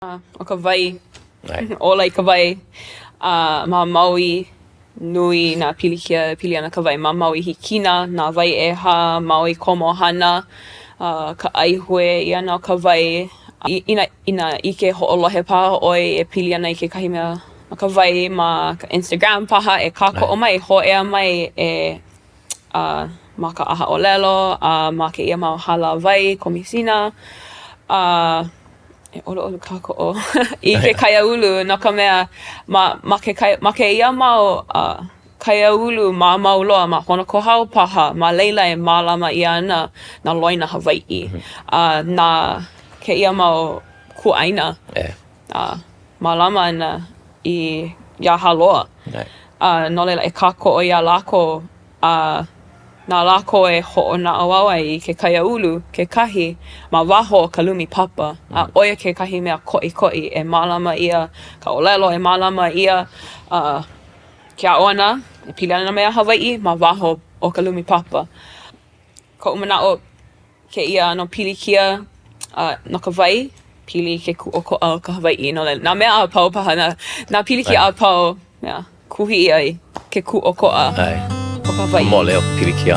O ka wai, ola I ka wai, ma Maui nui nā pili ana ka wai. Ma Maui hikina, nā wai ʻeha, Maui komohana, ka ʻaihue I ana o ka wai. Ina ʻike hoʻolohe paha ʻoe e pili ana I kekahi mea o ka wai ma ka Instagram paha e kākoʻo mai, hōʻea mai ma ka aha ʻōlelo, ma ke ia mau hala wai, komisina, e ʻolo kākoʻo I ke kaiaulu no ka mea ma ke ia mau kaiaulu mau loa ma hono kohau paha ma leila e mālama I ana na loina Hawaiʻi na ke ia mau ʻāina mālama ana I ia haloa no leila e kākoʻo ia lako nā lako e hoʻonaʻauao ai I ke kaiaulu, kekahi, ma waho ka lumi papa. ʻOia kekahi mea koʻikoʻi e mālama ia, ka ʻōlelo e mālama ia, ke ʻaoana, e pili ana mea Hawaiʻi, ma waho o ka lumi papa. Koʻu manaʻo ke ia no pilikia no ka wai, pili ke kuʻokoʻa o ka Hawaiʻi. No nā mea a pau paha, nā pilikia a pau, Kuhi ai, ke kuʻokoʻa. O ka wai. Mole o pilikia.